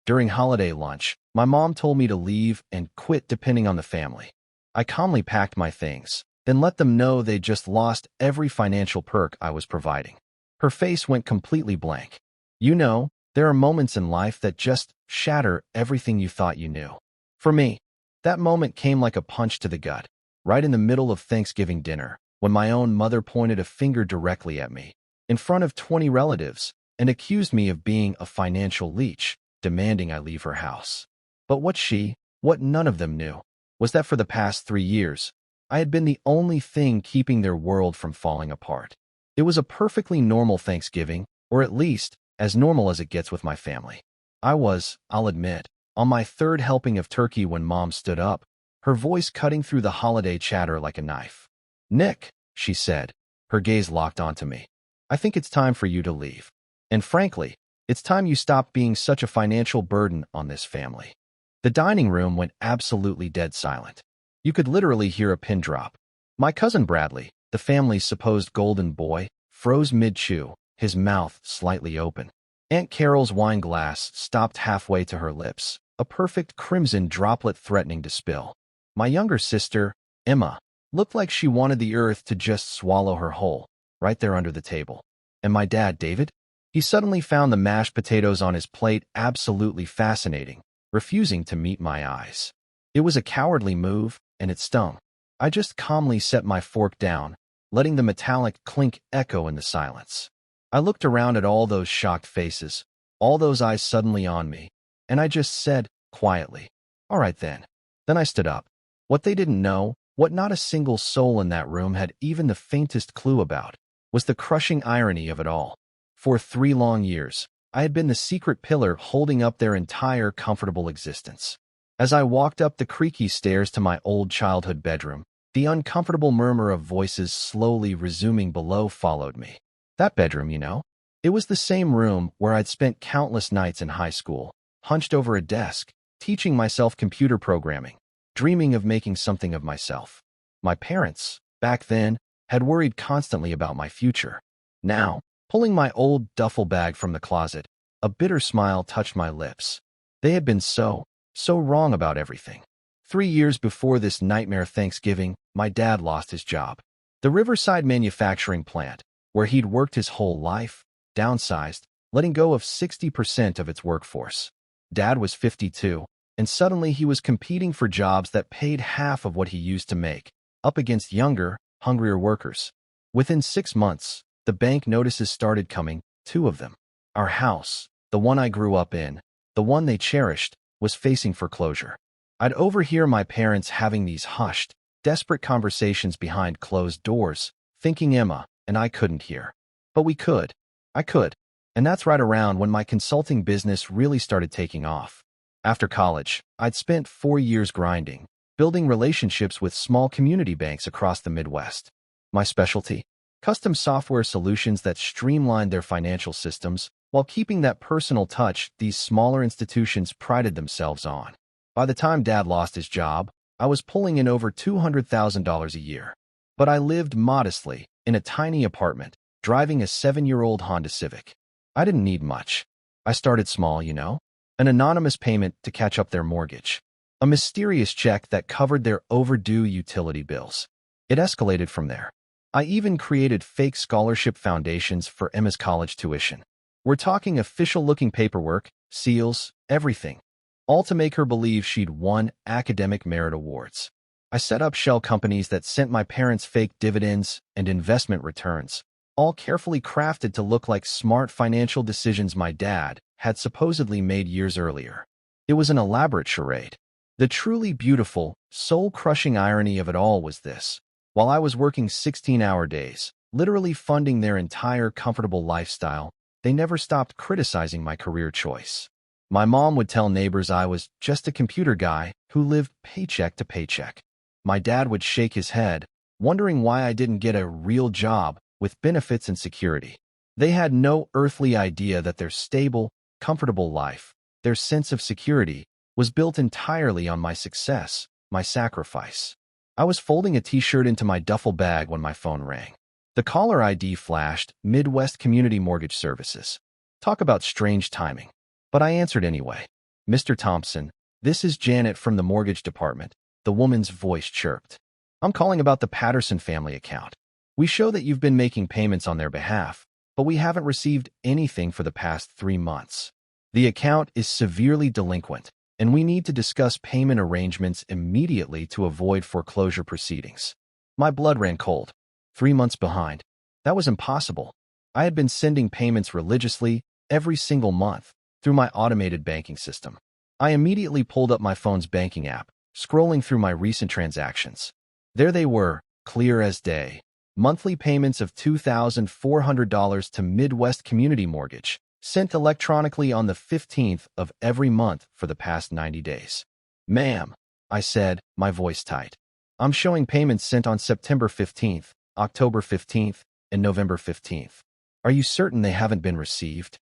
During holiday lunch, my mom told me to leave and quit depending on the family. I calmly packed my things, then let them know they'd just lost every financial perk I was providing. Her face went completely blank. You know, there are moments in life that just shatter everything you thought you knew. For me, that moment came like a punch to the gut, right in the middle of Thanksgiving dinner, when my own mother pointed a finger directly at me, in front of 20 relatives, and accused me of being a financial leech, demanding I leave her house. But what none of them knew, was that for the past 3 years, I had been the only thing keeping their world from falling apart. It was a perfectly normal Thanksgiving, or at least, as normal as it gets with my family. I was, I'll admit, on my third helping of turkey when Mom stood up, her voice cutting through the holiday chatter like a knife. "Nick," she said, her gaze locked onto me, "I think it's time for you to leave. And frankly, it's time you stopped being such a financial burden on this family." The dining room went absolutely dead silent. You could literally hear a pin drop. My cousin Bradley, the family's supposed golden boy, froze mid-chew, his mouth slightly open. Aunt Carol's wine glass stopped halfway to her lips, a perfect crimson droplet threatening to spill. My younger sister, Emma, looked like she wanted the earth to just swallow her whole, right there under the table. And my dad, David? He suddenly found the mashed potatoes on his plate absolutely fascinating, refusing to meet my eyes. It was a cowardly move, and it stung. I just calmly set my fork down, letting the metallic clink echo in the silence. I looked around at all those shocked faces, all those eyes suddenly on me, and I just said, quietly, "All right then." Then I stood up. What they didn't know, what not a single soul in that room had even the faintest clue about, was the crushing irony of it all. For 3 long years, I had been the secret pillar holding up their entire comfortable existence. As I walked up the creaky stairs to my old childhood bedroom, the uncomfortable murmur of voices slowly resuming below followed me. That bedroom, you know? It was the same room where I'd spent countless nights in high school, hunched over a desk, teaching myself computer programming, dreaming of making something of myself. My parents, back then, had worried constantly about my future. Now, pulling my old duffel bag from the closet, a bitter smile touched my lips. They had been so wrong about everything. 3 years before this nightmare Thanksgiving, my dad lost his job. The Riverside manufacturing plant, where he'd worked his whole life, downsized, letting go of 60% of its workforce. Dad was 52, and suddenly he was competing for jobs that paid half of what he used to make, up against younger, hungrier workers. Within 6 months, the bank notices started coming, 2 of them. Our house, the one I grew up in, the one they cherished, was facing foreclosure. I'd overhear my parents having these hushed, desperate conversations behind closed doors, thinking Emma and I couldn't hear. But we could. I could. And that's right around when my consulting business really started taking off. After college, I'd spent 4 years grinding, building relationships with small community banks across the Midwest. My specialty? Custom software solutions that streamlined their financial systems while keeping that personal touch these smaller institutions prided themselves on. By the time Dad lost his job, I was pulling in over $200,000 a year. But I lived modestly, in a tiny apartment, driving a 7-year-old Honda Civic. I didn't need much. I started small, you know? An anonymous payment to catch up their mortgage. A mysterious check that covered their overdue utility bills. It escalated from there. I even created fake scholarship foundations for Emma's college tuition. We're talking official-looking paperwork, seals, everything. All to make her believe she'd won academic merit awards. I set up shell companies that sent my parents fake dividends and investment returns, all carefully crafted to look like smart financial decisions my dad had supposedly made years earlier. It was an elaborate charade. The truly beautiful, soul-crushing irony of it all was this. While I was working 16-hour days, literally funding their entire comfortable lifestyle, they never stopped criticizing my career choice. My mom would tell neighbors I was just a computer guy who lived paycheck to paycheck. My dad would shake his head, wondering why I didn't get a real job with benefits and security. They had no earthly idea that their stable, comfortable life, their sense of security, was built entirely on my success, my sacrifice. I was folding a t-shirt into my duffel bag when my phone rang. The caller ID flashed, Midwest Community Mortgage Services. Talk about strange timing. But I answered anyway. Mr. Thompson, this is Janet from the mortgage department, the woman's voice chirped. I'm calling about the Patterson family account. We show that you've been making payments on their behalf, but we haven't received anything for the past 3 months. The account is severely delinquent, and we need to discuss payment arrangements immediately to avoid foreclosure proceedings. My blood ran cold. 3 months behind. That was impossible. I had been sending payments religiously every single month through my automated banking system. I immediately pulled up my phone's banking app, scrolling through my recent transactions. There they were, clear as day. Monthly payments of $2,400 to Midwest Community Mortgage, sent electronically on the 15th of every month for the past 90 days. Ma'am, I said, my voice tight. I'm showing payments sent on September 15th, October 15th, and November 15th. Are you certain they haven't been received?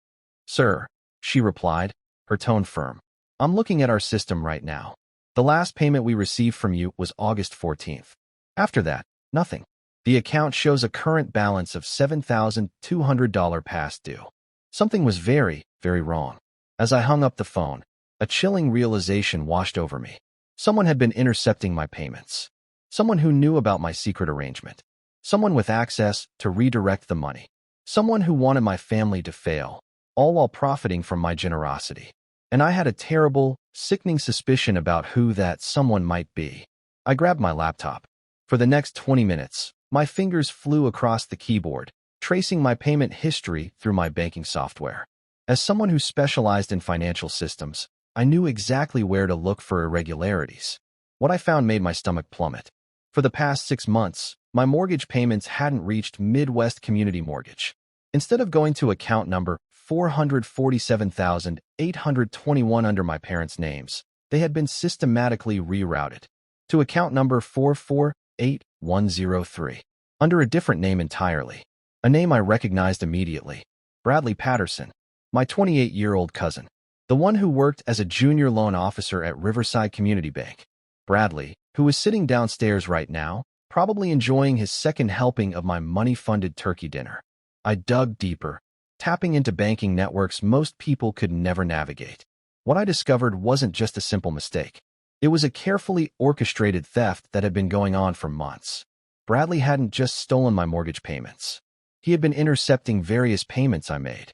Sir, she replied, her tone firm. I'm looking at our system right now. The last payment we received from you was August 14th. After that, nothing. The account shows a current balance of $7,200 past due. Something was very, very wrong. As I hung up the phone, a chilling realization washed over me. Someone had been intercepting my payments. Someone who knew about my secret arrangement. Someone with access to redirect the money. Someone who wanted my family to fail, all while profiting from my generosity. And I had a terrible, sickening suspicion about who that someone might be. I grabbed my laptop. For the next 20 minutes, my fingers flew across the keyboard, tracing my payment history through my banking software. As someone who specialized in financial systems, I knew exactly where to look for irregularities. What I found made my stomach plummet. For the past 6 months, my mortgage payments hadn't reached Midwest Community Mortgage. Instead of going to account number 447,821 under my parents' names, they had been systematically rerouted to account number 448103, under a different name entirely. A name I recognized immediately. Bradley Patterson, my 28-year-old cousin, the one who worked as a junior loan officer at Riverside Community Bank. Bradley, who was sitting downstairs right now, probably enjoying his second helping of my money-funded turkey dinner. I dug deeper, tapping into banking networks most people could never navigate. What I discovered wasn't just a simple mistake. It was a carefully orchestrated theft that had been going on for months. Bradley hadn't just stolen my mortgage payments. He had been intercepting various payments I made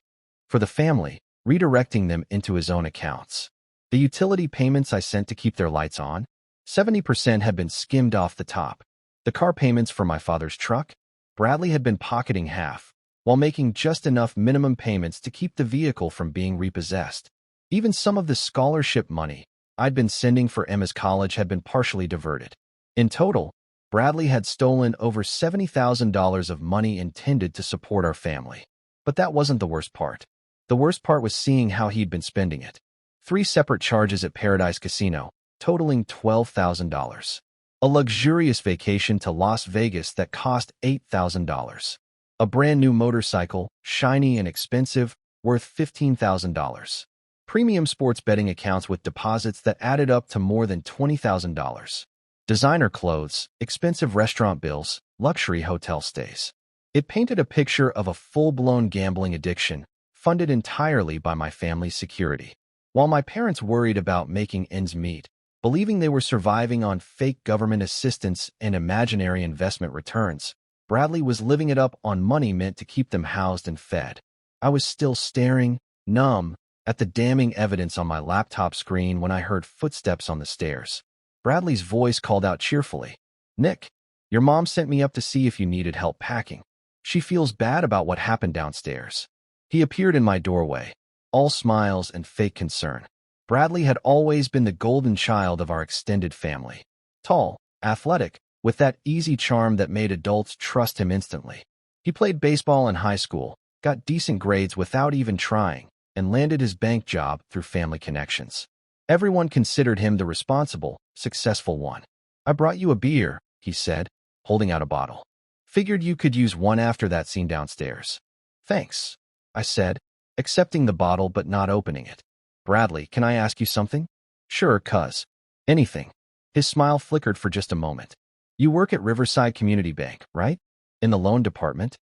for the family, redirecting them into his own accounts. The utility payments I sent to keep their lights on, 70% had been skimmed off the top. The car payments for my father's truck, Bradley had been pocketing half, while making just enough minimum payments to keep the vehicle from being repossessed. Even some of the scholarship money I'd been sending for Emma's college had been partially diverted. In total, Bradley had stolen over $70,000 of money intended to support our family. But that wasn't the worst part. The worst part was seeing how he'd been spending it. 3 separate charges at Paradise Casino, totaling $12,000. A luxurious vacation to Las Vegas that cost $8,000. A brand new motorcycle, shiny and expensive, worth $15,000. Premium sports betting accounts with deposits that added up to more than $20,000. Designer clothes, expensive restaurant bills, luxury hotel stays. It painted a picture of a full-blown gambling addiction, funded entirely by my family's security. While my parents worried about making ends meet, believing they were surviving on fake government assistance and imaginary investment returns, Bradley was living it up on money meant to keep them housed and fed. I was still staring, numb, at the damning evidence on my laptop screen when I heard footsteps on the stairs. Bradley's voice called out cheerfully, "Nick, your mom sent me up to see if you needed help packing. She feels bad about what happened downstairs." He appeared in my doorway, all smiles and fake concern. Bradley had always been the golden child of our extended family. Tall, athletic, with that easy charm that made adults trust him instantly. He played baseball in high school, got decent grades without even trying, and landed his bank job through family connections. Everyone considered him the responsible, successful one. "I brought you a beer," he said, holding out a bottle. "Figured you could use one after that scene downstairs." "Thanks," I said, accepting the bottle but not opening it. "Bradley, can I ask you something?" "Sure, cuz. Anything." His smile flickered for just a moment. "You work at Riverside Community Bank, right? In the loan department?"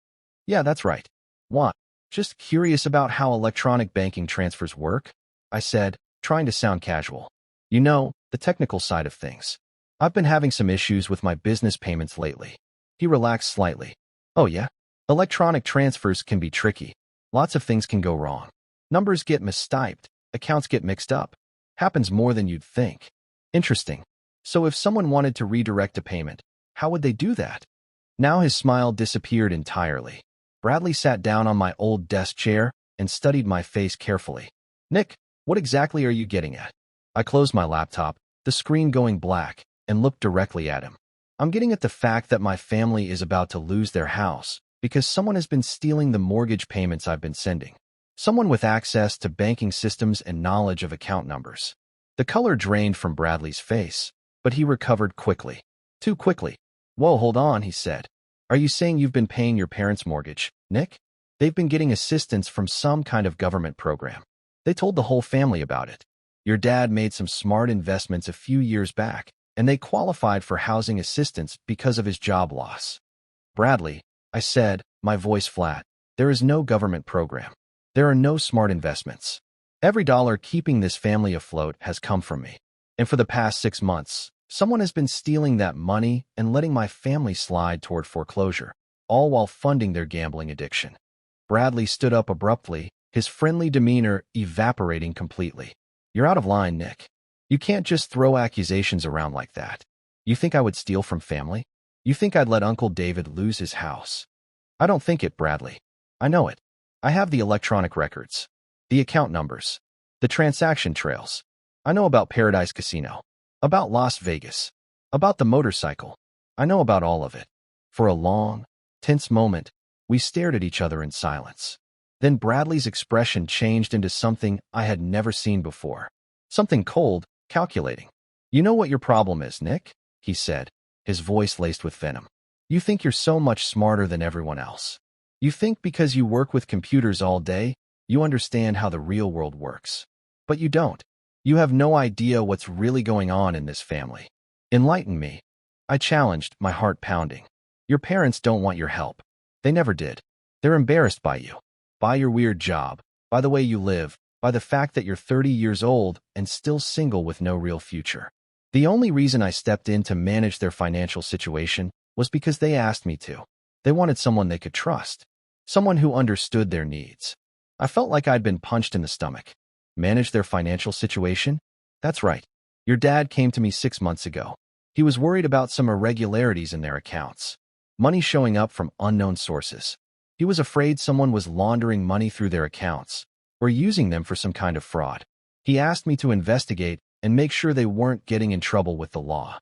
"Yeah, that's right." "What?" "Just curious about how electronic banking transfers work," I said, trying to sound casual. You know, the technical side of things. I've been having some issues with my business payments lately. He relaxed slightly. Oh yeah? Electronic transfers can be tricky. Lots of things can go wrong. Numbers get mistyped, accounts get mixed up. Happens more than you'd think. Interesting. So if someone wanted to redirect a payment, how would they do that? Now his smile disappeared entirely. Bradley sat down on my old desk chair and studied my face carefully. Nick, what exactly are you getting at? I closed my laptop, the screen going black, and looked directly at him. I'm getting at the fact that my family is about to lose their house because someone has been stealing the mortgage payments I've been sending. Someone with access to banking systems and knowledge of account numbers. The color drained from Bradley's face, but he recovered quickly. Too quickly. Whoa, hold on, he said. Are you saying you've been paying your parents' mortgage, Nick? They've been getting assistance from some kind of government program. They told the whole family about it. Your dad made some smart investments a few years back, and they qualified for housing assistance because of his job loss. Bradley, I said, my voice flat, there is no government program. There are no smart investments. Every dollar keeping this family afloat has come from me. And for the past 6 months, someone has been stealing that money and letting my family slide toward foreclosure, all while funding their gambling addiction. Bradley stood up abruptly, his friendly demeanor evaporating completely. You're out of line, Nick. You can't just throw accusations around like that. You think I would steal from family? You think I'd let Uncle David lose his house? I don't think it, Bradley. I know it. I have the electronic records, the account numbers, the transaction trails. I know about Paradise Casino, about Las Vegas, about the motorcycle. I know about all of it. For a long, tense moment, we stared at each other in silence. Then Bradley's expression changed into something I had never seen before. Something cold, calculating. You know what your problem is, Nick? He said, his voice laced with venom. You think you're so much smarter than everyone else. You think because you work with computers all day, you understand how the real world works. But you don't. You have no idea what's really going on in this family. Enlighten me. I challenged, my heart pounding. Your parents don't want your help. They never did. They're embarrassed by you, by your weird job, by the way you live, by the fact that you're 30 years old and still single with no real future. The only reason I stepped in to manage their financial situation was because they asked me to. They wanted someone they could trust, someone who understood their needs. I felt like I'd been punched in the stomach. Manage their financial situation? That's right. Your dad came to me 6 months ago. He was worried about some irregularities in their accounts. Money showing up from unknown sources. He was afraid someone was laundering money through their accounts or using them for some kind of fraud. He asked me to investigate and make sure they weren't getting in trouble with the law.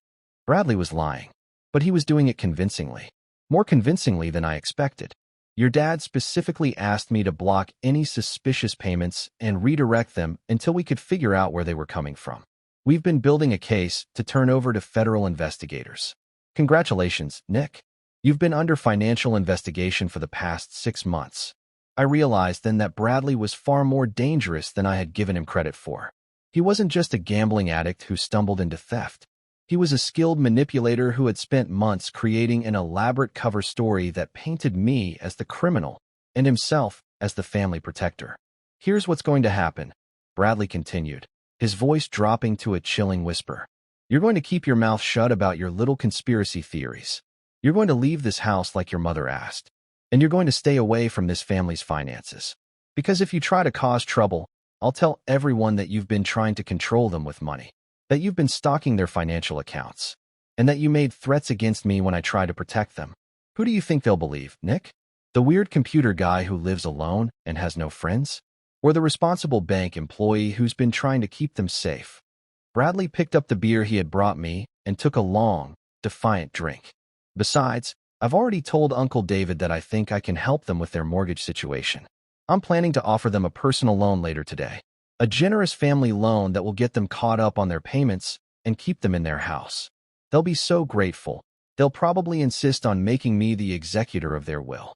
Bradley was lying, but he was doing it convincingly. More convincingly than I expected. Your dad specifically asked me to block any suspicious payments and redirect them until we could figure out where they were coming from. We've been building a case to turn over to federal investigators. Congratulations, Nick. You've been under financial investigation for the past 6 months. I realized then that Bradley was far more dangerous than I had given him credit for. He wasn't just a gambling addict who stumbled into theft. He was a skilled manipulator who had spent months creating an elaborate cover story that painted me as the criminal and himself as the family protector. Here's what's going to happen, Bradley continued, his voice dropping to a chilling whisper. You're going to keep your mouth shut about your little conspiracy theories. You're going to leave this house like your mother asked. And you're going to stay away from this family's finances. Because if you try to cause trouble, I'll tell everyone that you've been trying to control them with money, that you've been stalking their financial accounts, and that you made threats against me when I tried to protect them. Who do you think they'll believe, Nick? The weird computer guy who lives alone and has no friends? Or the responsible bank employee who's been trying to keep them safe? Bradley picked up the beer he had brought me and took a long, defiant drink. Besides, I've already told Uncle David that I think I can help them with their mortgage situation. I'm planning to offer them a personal loan later today. A generous family loan that will get them caught up on their payments and keep them in their house. They'll be so grateful. They'll probably insist on making me the executor of their will.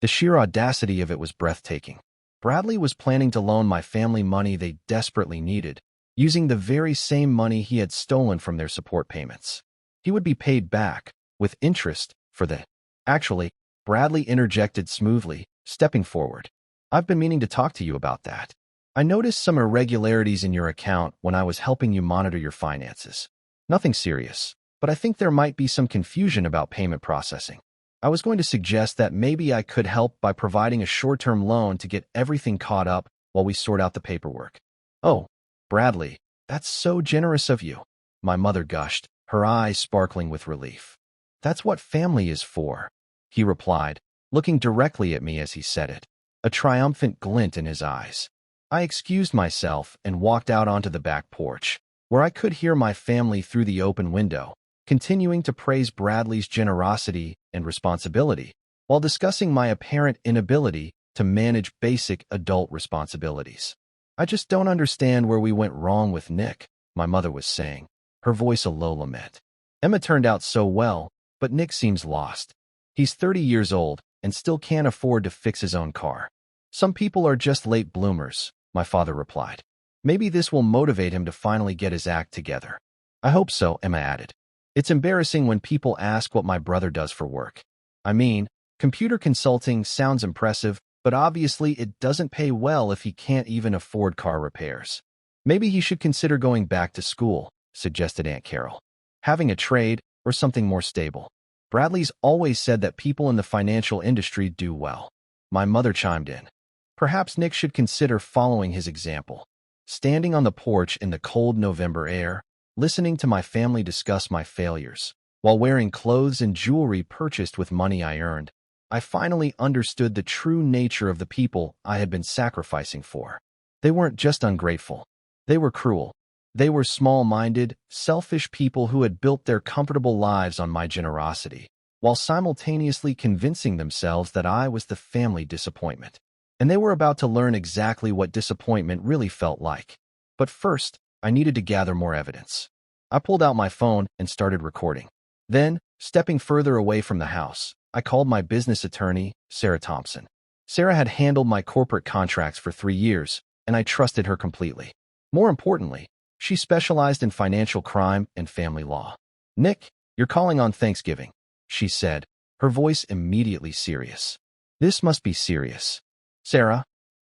The sheer audacity of it was breathtaking. Bradley was planning to loan my family money they desperately needed, using the very same money he had stolen from their support payments. He would be paid back, with interest, for that. Actually, Bradley interjected smoothly, stepping forward. I've been meaning to talk to you about that. I noticed some irregularities in your account when I was helping you monitor your finances. Nothing serious, but I think there might be some confusion about payment processing. I was going to suggest that maybe I could help by providing a short-term loan to get everything caught up while we sort out the paperwork." "Oh, Bradley, that's so generous of you," my mother gushed, her eyes sparkling with relief. "That's what family is for," he replied, looking directly at me as he said it, a triumphant glint in his eyes. I excused myself and walked out onto the back porch, where I could hear my family through the open window, continuing to praise Bradley's generosity and responsibility, while discussing my apparent inability to manage basic adult responsibilities. "I just don't understand where we went wrong with Nick," my mother was saying, her voice a low lament. "Emma turned out so well, but Nick seems lost. He's 30 years old and still can't afford to fix his own car." "Some people are just late bloomers," my father replied. "Maybe this will motivate him to finally get his act together." "I hope so," Emma added. "It's embarrassing when people ask what my brother does for work. I mean, computer consulting sounds impressive, but obviously it doesn't pay well if he can't even afford car repairs." "Maybe he should consider going back to school," suggested Aunt Carol. "Having a trade or something more stable. Bradley's always said that people in the financial industry do well." My mother chimed in. "Perhaps Nick should consider following his example." Standing on the porch in the cold November air, listening to my family discuss my failures, while wearing clothes and jewelry purchased with money I earned, I finally understood the true nature of the people I had been sacrificing for. They weren't just ungrateful. They were cruel. They were small-minded, selfish people who had built their comfortable lives on my generosity, while simultaneously convincing themselves that I was the family disappointment. And they were about to learn exactly what disappointment really felt like. But first, I needed to gather more evidence. I pulled out my phone and started recording. Then, stepping further away from the house, I called my business attorney, Sarah Thompson. Sarah had handled my corporate contracts for 3 years, and I trusted her completely. More importantly, she specialized in financial crime and family law. "Nick, you're calling on Thanksgiving," she said, her voice immediately serious. "This must be serious." "Sarah,"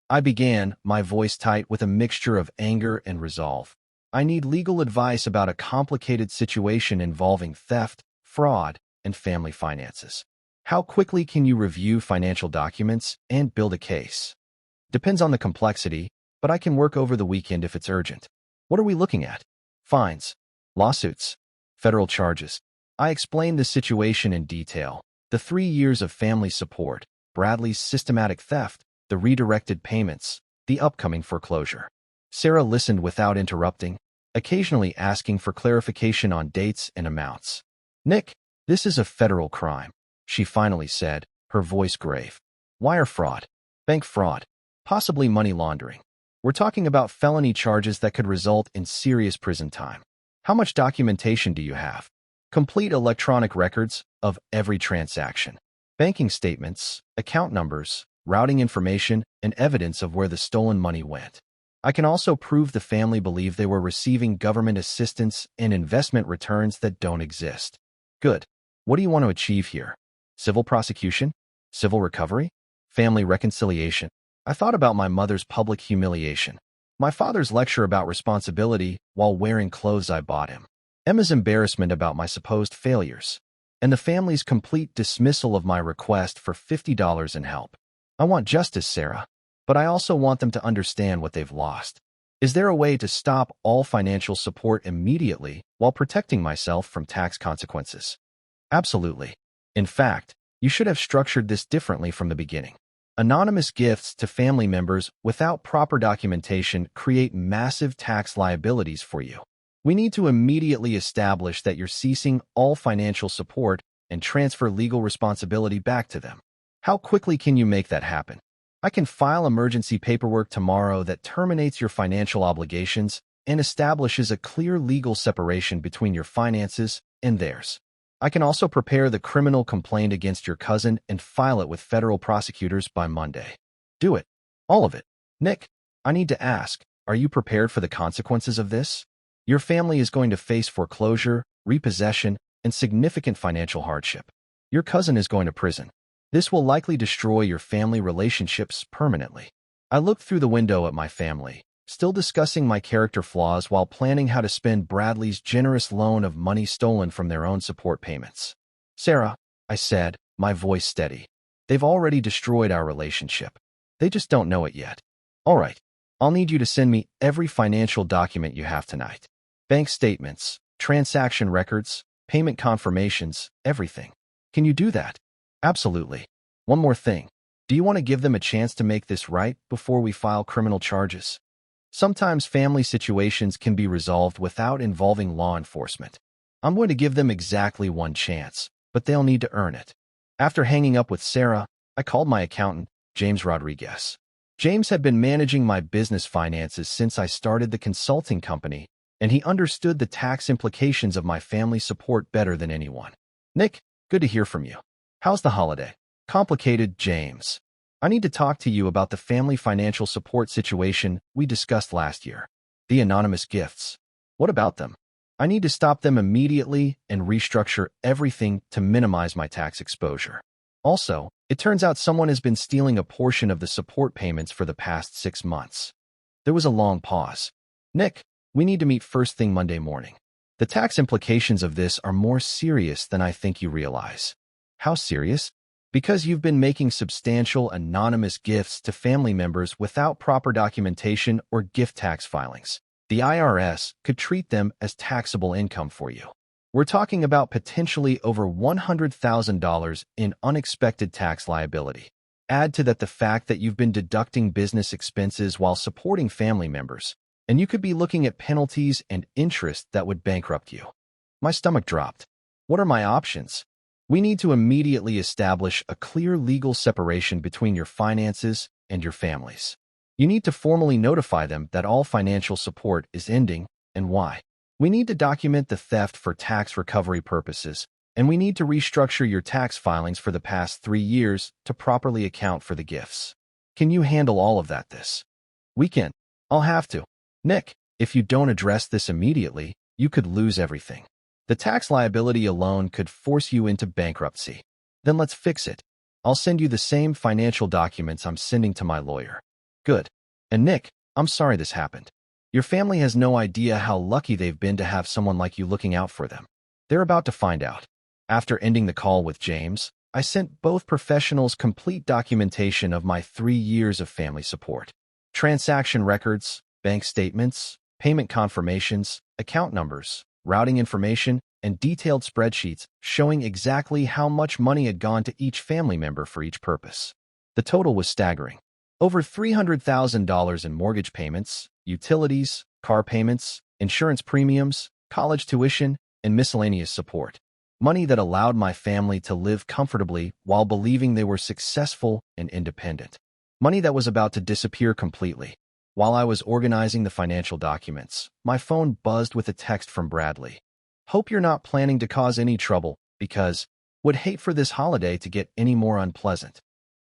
I began, my voice tight with a mixture of anger and resolve. "I need legal advice about a complicated situation involving theft, fraud, and family finances. How quickly can you review financial documents and build a case?" "Depends on the complexity, but I can work over the weekend if it's urgent." "What are we looking at? Fines, lawsuits, federal charges?" I explained the situation in detail: the 3 years of family support, Bradley's systematic theft, the redirected payments, the upcoming foreclosure. Sarah listened without interrupting, occasionally asking for clarification on dates and amounts. "Nick, this is a federal crime," she finally said, her voice grave. "Wire fraud, bank fraud, possibly money laundering. We're talking about felony charges that could result in serious prison time. How much documentation do you have? Complete electronic records of every transaction. Banking statements, account numbers, routing information, and evidence of where the stolen money went. I can also prove the family believed they were receiving government assistance and investment returns that don't exist." "Good. What do you want to achieve here? Civil prosecution? Civil recovery? Family reconciliation?" I thought about my mother's public humiliation, my father's lecture about responsibility while wearing clothes I bought him, Emma's embarrassment about my supposed failures, and the family's complete dismissal of my request for $50 in help. "I want justice, Sarah, but I also want them to understand what they've lost. Is there a way to stop all financial support immediately while protecting myself from tax consequences?" "Absolutely. In fact, you should have structured this differently from the beginning. Anonymous gifts to family members without proper documentation create massive tax liabilities for you. We need to immediately establish that you're ceasing all financial support and transfer legal responsibility back to them. How quickly can you make that happen?" "I can file emergency paperwork tomorrow that terminates your financial obligations and establishes a clear legal separation between your finances and theirs. I can also prepare the criminal complaint against your cousin and file it with federal prosecutors by Monday." "Do it. All of it." "Nick, I need to ask, are you prepared for the consequences of this? Your family is going to face foreclosure, repossession, and significant financial hardship. Your cousin is going to prison. This will likely destroy your family relationships permanently." I looked through the window at my family, still discussing my character flaws while planning how to spend Bradley's generous loan of money stolen from their own support payments. Sarah, I said, my voice steady. They've already destroyed our relationship. They just don't know it yet. All right, I'll need you to send me every financial document you have tonight. Bank statements, transaction records, payment confirmations, everything. Can you do that? Absolutely. One more thing. Do you want to give them a chance to make this right before we file criminal charges? Sometimes family situations can be resolved without involving law enforcement. I'm going to give them exactly one chance, but they'll need to earn it. After hanging up with Sarah, I called my accountant, James Rodriguez. James had been managing my business finances since I started the consulting company, and he understood the tax implications of my family support better than anyone. Nick, good to hear from you. How's the holiday? Complicated, James. I need to talk to you about the family financial support situation we discussed last year. The anonymous gifts. What about them? I need to stop them immediately and restructure everything to minimize my tax exposure. Also, it turns out someone has been stealing a portion of the support payments for the past 6 months. There was a long pause. Nick, we need to meet first thing Monday morning. The tax implications of this are more serious than I think you realize. How serious? Because you've been making substantial anonymous gifts to family members without proper documentation or gift tax filings. The IRS could treat them as taxable income for you. We're talking about potentially over $100,000 in unexpected tax liability. Add to that the fact that you've been deducting business expenses while supporting family members, and you could be looking at penalties and interest that would bankrupt you. My stomach dropped. What are my options? We need to immediately establish a clear legal separation between your finances and your families. You need to formally notify them that all financial support is ending and why. We need to document the theft for tax recovery purposes, and we need to restructure your tax filings for the past 3 years to properly account for the gifts. Can you handle all of that this weekend? I'll have to. Nick, if you don't address this immediately, you could lose everything. The tax liability alone could force you into bankruptcy. Then let's fix it. I'll send you the same financial documents I'm sending to my lawyer. Good. And Nick, I'm sorry this happened. Your family has no idea how lucky they've been to have someone like you looking out for them. They're about to find out. After ending the call with James, I sent both professionals complete documentation of my 3 years of family support. Transaction records, bank statements, payment confirmations, account numbers, routing information, and detailed spreadsheets showing exactly how much money had gone to each family member for each purpose. The total was staggering. Over $300,000 in mortgage payments, utilities, car payments, insurance premiums, college tuition, and miscellaneous support. Money that allowed my family to live comfortably while believing they were successful and independent. Money that was about to disappear completely. While I was organizing the financial documents, my phone buzzed with a text from Bradley. Hope you're not planning to cause any trouble, because would hate for this holiday to get any more unpleasant.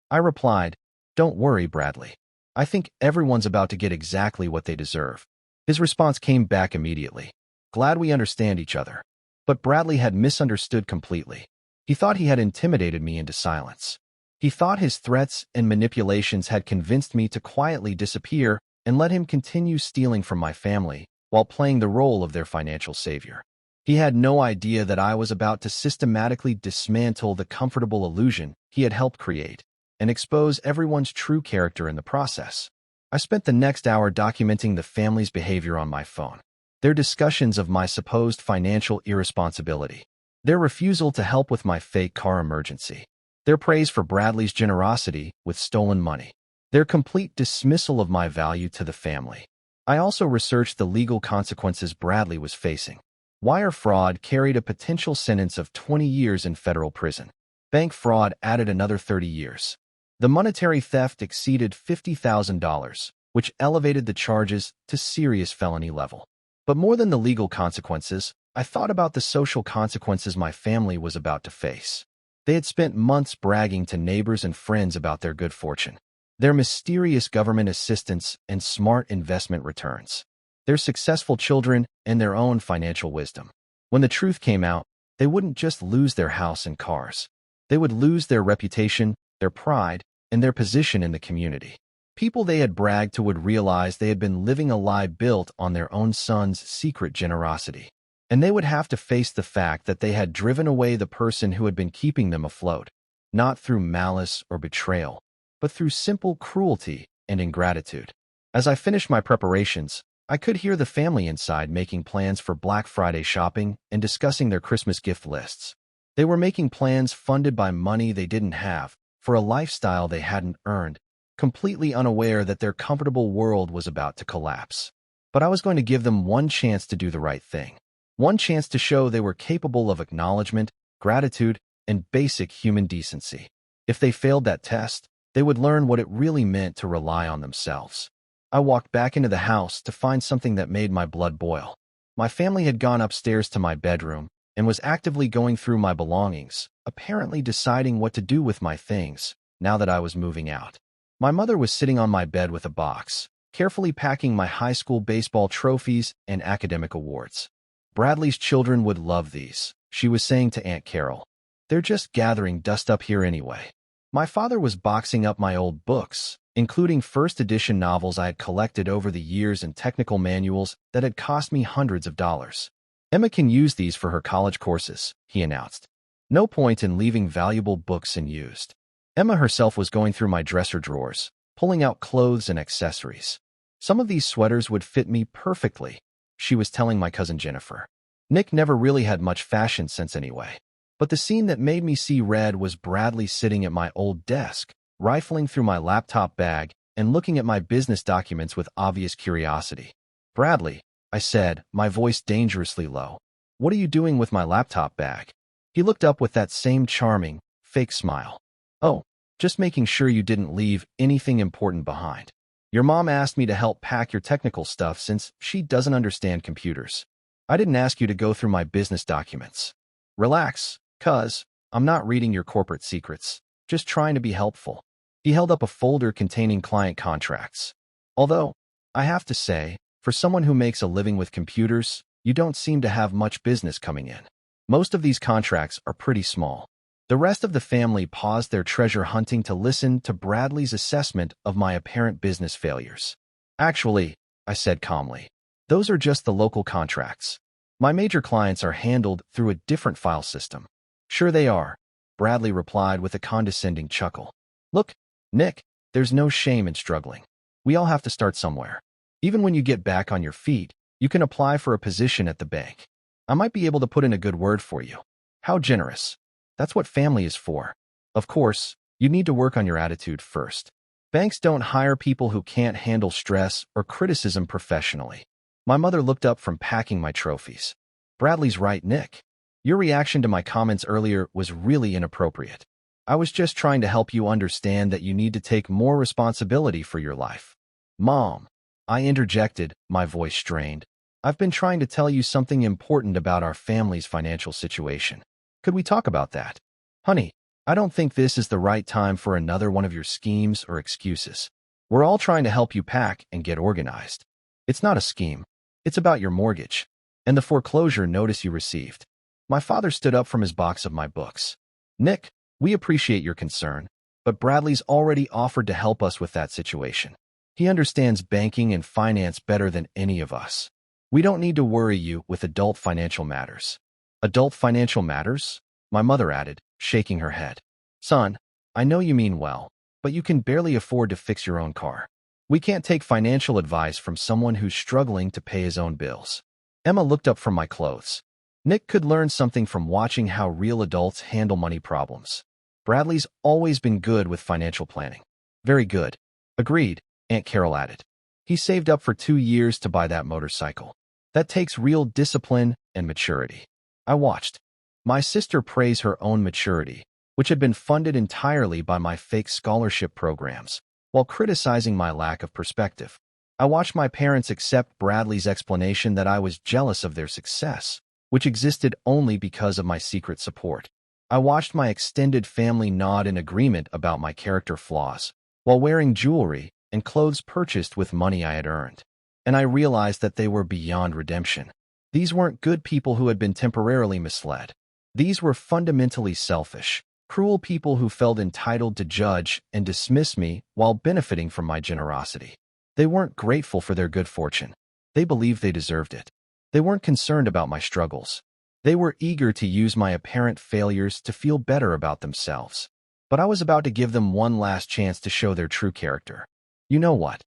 I replied, don't worry, Bradley. I think everyone's about to get exactly what they deserve. His response came back immediately. Glad we understand each other. But Bradley had misunderstood completely. He thought he had intimidated me into silence. He thought his threats and manipulations had convinced me to quietly disappear and let him continue stealing from my family while playing the role of their financial savior. He had no idea that I was about to systematically dismantle the comfortable illusion he had helped create and expose everyone's true character in the process. I spent the next hour documenting the family's behavior on my phone. Their discussions of my supposed financial irresponsibility. Their refusal to help with my fake car emergency. Their praise for Bradley's generosity with stolen money. Their complete dismissal of my value to the family. I also researched the legal consequences Bradley was facing. Wire fraud carried a potential sentence of 20 years in federal prison. Bank fraud added another 30 years. The monetary theft exceeded $50,000, which elevated the charges to serious felony level. But more than the legal consequences, I thought about the social consequences my family was about to face. They had spent months bragging to neighbors and friends about their good fortune, their mysterious government assistance and smart investment returns, their successful children and their own financial wisdom. When the truth came out, they wouldn't just lose their house and cars. They would lose their reputation, their pride, and their position in the community. People they had bragged to would realize they had been living a lie built on their own son's secret generosity. And they would have to face the fact that they had driven away the person who had been keeping them afloat, not through malice or betrayal, but through simple cruelty and ingratitude. As I finished my preparations, I could hear the family inside making plans for Black Friday shopping and discussing their Christmas gift lists. They were making plans funded by money they didn't have, for a lifestyle they hadn't earned, completely unaware that their comfortable world was about to collapse. But I was going to give them one chance to do the right thing. One chance to show they were capable of acknowledgement, gratitude, and basic human decency. If they failed that test, they would learn what it really meant to rely on themselves. I walked back into the house to find something that made my blood boil. My family had gone upstairs to my bedroom and was actively going through my belongings, apparently deciding what to do with my things now that I was moving out. My mother was sitting on my bed with a box, carefully packing my high school baseball trophies and academic awards. Bradley's children would love these, she was saying to Aunt Carol. They're just gathering dust up here anyway. My father was boxing up my old books, including first edition novels I had collected over the years and technical manuals that had cost me hundreds of dollars. Emma can use these for her college courses, he announced. No point in leaving valuable books unused. Emma herself was going through my dresser drawers, pulling out clothes and accessories. Some of these sweaters would fit me perfectly, she was telling my cousin Jennifer. Nick never really had much fashion sense anyway. But the scene that made me see red was Bradley sitting at my old desk, rifling through my laptop bag and looking at my business documents with obvious curiosity. Bradley, I said, my voice dangerously low. What are you doing with my laptop bag? He looked up with that same charming, fake smile. Oh, just making sure you didn't leave anything important behind. Your mom asked me to help pack your technical stuff since she doesn't understand computers. I didn't ask you to go through my business documents. Relax, cuz, I'm not reading your corporate secrets, just trying to be helpful. He held up a folder containing client contracts. Although, I have to say, for someone who makes a living with computers, you don't seem to have much business coming in. Most of these contracts are pretty small. The rest of the family paused their treasure hunting to listen to Bradley's assessment of my apparent business failures. Actually, I said calmly, those are just the local contracts. My major clients are handled through a different file system. Sure they are, Bradley replied with a condescending chuckle. Look, Nick, there's no shame in struggling. We all have to start somewhere. Even when you get back on your feet, you can apply for a position at the bank. I might be able to put in a good word for you. How generous. That's what family is for. Of course, you need to work on your attitude first. Banks don't hire people who can't handle stress or criticism professionally. My mother looked up from packing my trophies. Bradley's right, Nick. Your reaction to my comments earlier was really inappropriate. I was just trying to help you understand that you need to take more responsibility for your life. Mom, I interjected, my voice strained. I've been trying to tell you something important about our family's financial situation. Could we talk about that? Honey, I don't think this is the right time for another one of your schemes or excuses. We're all trying to help you pack and get organized. It's not a scheme. It's about your mortgage and the foreclosure notice you received. My father stood up from his box of my books. Nick, we appreciate your concern, but Bradley's already offered to help us with that situation. He understands banking and finance better than any of us. We don't need to worry you with adult financial matters. Adult financial matters? My mother added, shaking her head. Son, I know you mean well, but you can barely afford to fix your own car. We can't take financial advice from someone who's struggling to pay his own bills. Emma looked up from my clothes. Nick could learn something from watching how real adults handle money problems. Bradley's always been good with financial planning. Very good. Agreed, Aunt Carol added. He saved up for 2 years to buy that motorcycle. That takes real discipline and maturity. I watched. My sister praised her own maturity, which had been funded entirely by my fake scholarship programs, while criticizing my lack of perspective. I watched my parents accept Bradley's explanation that I was jealous of their success, which existed only because of my secret support. I watched my extended family nod in agreement about my character flaws, while wearing jewelry and clothes purchased with money I had earned. And I realized that they were beyond redemption. These weren't good people who had been temporarily misled. These were fundamentally selfish, Cruel people who felt entitled to judge and dismiss me while benefiting from my generosity. They weren't grateful for their good fortune. They believed they deserved it. They weren't concerned about my struggles. They were eager to use my apparent failures to feel better about themselves. But I was about to give them one last chance to show their true character. "You know what?"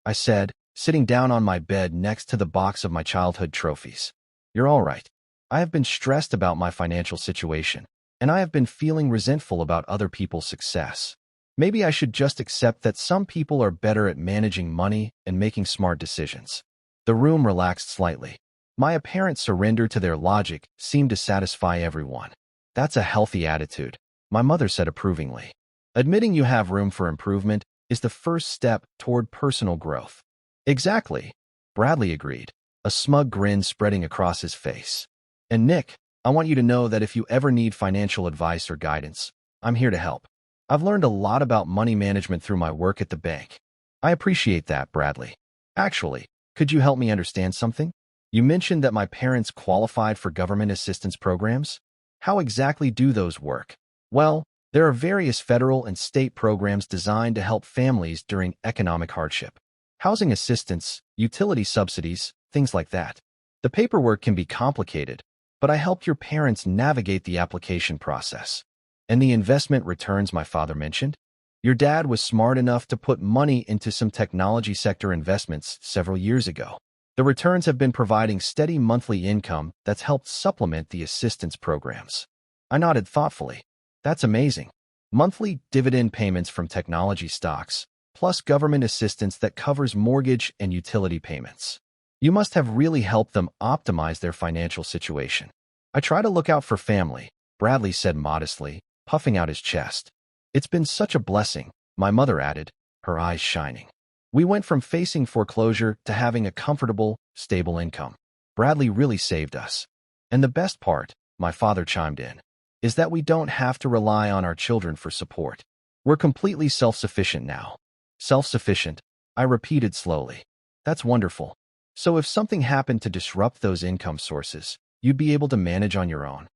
I said, sitting down on my bed next to the box of my childhood trophies. "You're all right. I have been stressed about my financial situation, and I have been feeling resentful about other people's success. Maybe I should just accept that some people are better at managing money and making smart decisions." The room relaxed slightly. My apparent surrender to their logic seemed to satisfy everyone. "That's a healthy attitude," my mother said approvingly. "Admitting you have room for improvement is the first step toward personal growth." "Exactly," Bradley agreed, a smug grin spreading across his face. "And Nick, I want you to know that if you ever need financial advice or guidance, I'm here to help. I've learned a lot about money management through my work at the bank." "I appreciate that, Bradley. Actually, could you help me understand something? You mentioned that my parents qualified for government assistance programs. How exactly do those work?" "Well, there are various federal and state programs designed to help families during economic hardship. Housing assistance, utility subsidies, things like that. The paperwork can be complicated, but I helped your parents navigate the application process." "And the investment returns my father mentioned? Your dad was smart enough to put money into some technology sector investments several years ago. The returns have been providing steady monthly income that's helped supplement the assistance programs." I nodded thoughtfully. "That's amazing. Monthly dividend payments from technology stocks, plus government assistance that covers mortgage and utility payments. You must have really helped them optimize their financial situation." "I try to look out for family," Bradley said modestly, puffing out his chest. "It's been such a blessing," my mother added, her eyes shining. "We went from facing foreclosure to having a comfortable, stable income. Bradley really saved us. And the best part," my father chimed in, "is that we don't have to rely on our children for support. We're completely self-sufficient now." "Self-sufficient," I repeated slowly. "That's wonderful. So if something happened to disrupt those income sources, you'd be able to manage on your own?"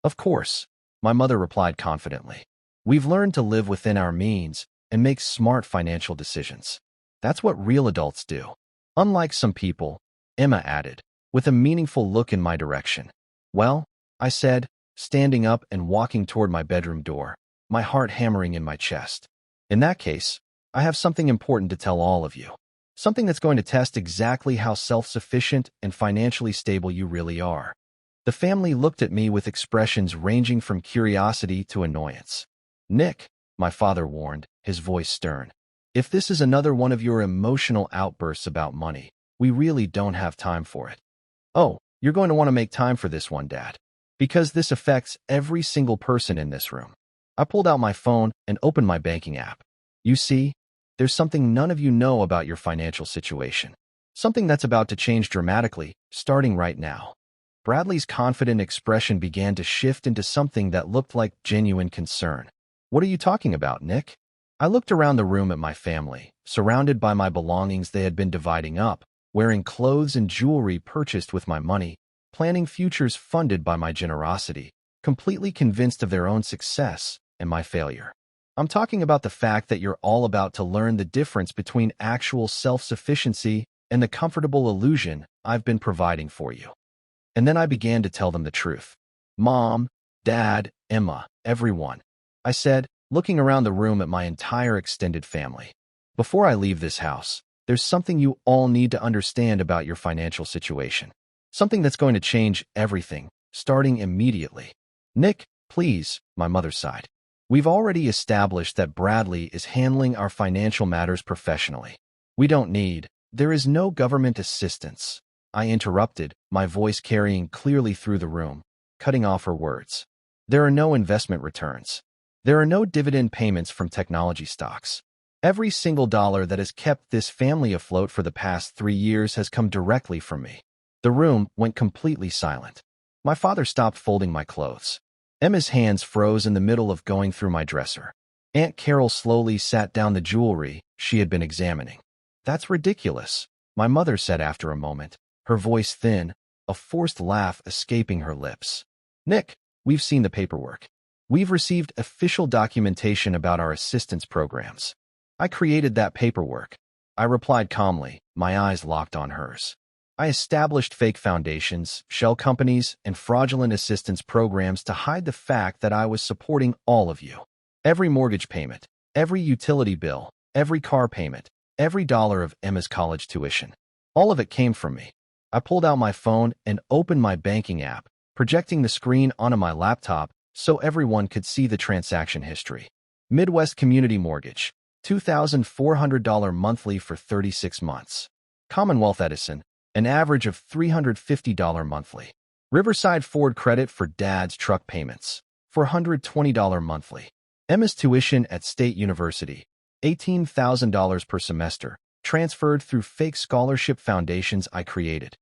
"Of course," my mother replied confidently. "We've learned to live within our means and make smart financial decisions. That's what real adults do. Unlike some people," Emma added, with a meaningful look in my direction. "Well," I said, standing up and walking toward my bedroom door, my heart hammering in my chest. "In that case, I have something important to tell all of you. Something that's going to test exactly how self-sufficient and financially stable you really are." The family looked at me with expressions ranging from curiosity to annoyance. "Nick," my father warned, his voice stern, "if this is another one of your emotional outbursts about money, we really don't have time for it." "Oh, you're going to want to make time for this one, Dad. Because this affects every single person in this room." I pulled out my phone and opened my banking app. "You see, there's something none of you know about your financial situation. Something that's about to change dramatically, starting right now." Bradley's confident expression began to shift into something that looked like genuine concern. "What are you talking about, Nick?" I looked around the room at my family, surrounded by my belongings they had been dividing up, wearing clothes and jewelry purchased with my money, planning futures funded by my generosity, completely convinced of their own success and my failure. "I'm talking about the fact that you're all about to learn the difference between actual self-sufficiency and the comfortable illusion I've been providing for you." And then I began to tell them the truth. "Mom, Dad, Emma, everyone," I said, looking around the room at my entire extended family. "Before I leave this house, there's something you all need to understand about your financial situation. Something that's going to change everything, starting immediately." "Nick, please," my mother sighed. "We've already established that Bradley is handling our financial matters professionally. There is no government assistance." I interrupted, my voice carrying clearly through the room, cutting off her words. "There are no investment returns. There are no dividend payments from technology stocks. Every single dollar that has kept this family afloat for the past 3 years has come directly from me." The room went completely silent. My father stopped folding my clothes. Emma's hands froze in the middle of going through my dresser. Aunt Carol slowly sat down the jewelry she had been examining. "That's ridiculous," my mother said after a moment, her voice thin, a forced laugh escaping her lips. "Nick, we've seen the paperwork. We've received official documentation about our assistance programs. I created that paperwork. I replied calmly, my eyes locked on hers. I established fake foundations, shell companies, and fraudulent assistance programs to hide the fact that I was supporting all of you. Every mortgage payment, every utility bill, every car payment, every dollar of Emma's college tuition. All of it came from me. I pulled out my phone and opened my banking app, projecting the screen onto my laptop so everyone could see the transaction history. Midwest Community Mortgage, $2,400 monthly for 36 months. Commonwealth Edison, an average of $350 monthly. Riverside Ford Credit for Dad's truck payments, $420 monthly. Emma's tuition at State University, $18,000 per semester, transferred through fake scholarship foundations I created.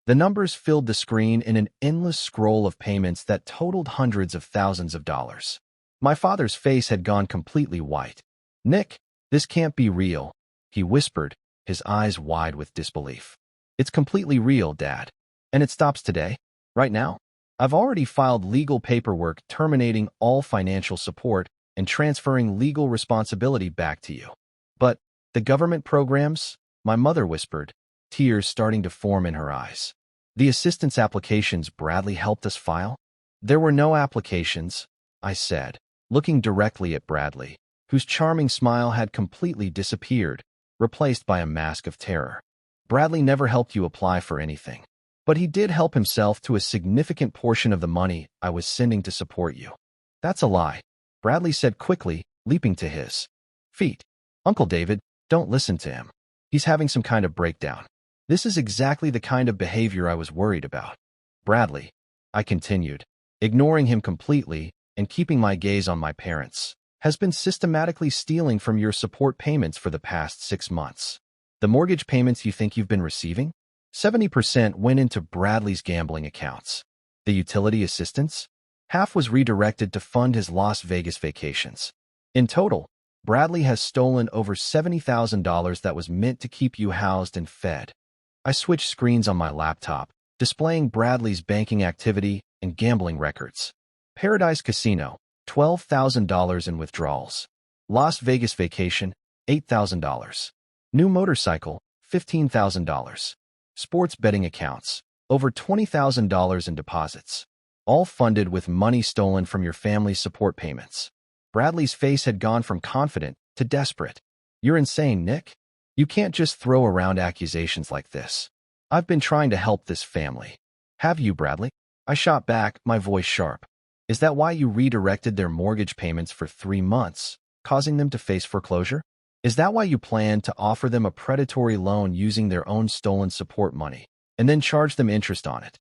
The numbers filled the screen in an endless scroll of payments that totaled hundreds of thousands of dollars. My father's face had gone completely white. "Nick, this can't be real," he whispered, his eyes wide with disbelief. "It's completely real, Dad. And it stops today, right now. I've already filed legal paperwork terminating all financial support and transferring legal responsibility back to you." "But the government programs?" my mother whispered, tears starting to form in her eyes. "The assistance applications Bradley helped us file?" "There were no applications," I said, looking directly at Bradley, whose charming smile had completely disappeared, replaced by a mask of terror. "Bradley never helped you apply for anything. But he did help himself to a significant portion of the money I was sending to support you." "That's a lie," Bradley said quickly, leaping to his feet. "Uncle David, don't listen to him. He's having some kind of breakdown. This is exactly the kind of behavior I was worried about." "Bradley," I continued, ignoring him completely and keeping my gaze on my parents, "has been systematically stealing from your support payments for the past 6 months. The mortgage payments you think you've been receiving? 70% went into Bradley's gambling accounts. The utility assistance? Half was redirected to fund his Las Vegas vacations. In total, Bradley has stolen over $70,000 that was meant to keep you housed and fed." I switched screens on my laptop, displaying Bradley's banking activity and gambling records. Paradise Casino, $12,000 in withdrawals. Las Vegas vacation, $8,000. New motorcycle, $15,000. Sports betting accounts, over $20,000 in deposits. All funded with money stolen from your family's support payments. Bradley's face had gone from confident to desperate. "You're insane, Nick. You can't just throw around accusations like this. I've been trying to help this family." "Have you, Bradley?" I shot back, my voice sharp. "Is that why you redirected their mortgage payments for 3 months, causing them to face foreclosure? Is that why you planned to offer them a predatory loan using their own stolen support money, and then charge them interest on it?"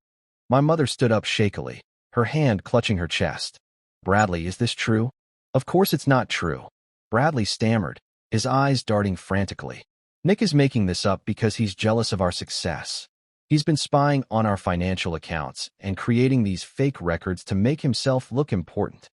My mother stood up shakily, her hand clutching her chest. "Bradley, is this true?" "Of course it's not true," Bradley stammered, his eyes darting frantically. "Nick is making this up because he's jealous of our success. He's been spying on our financial accounts and creating these fake records to make himself look important."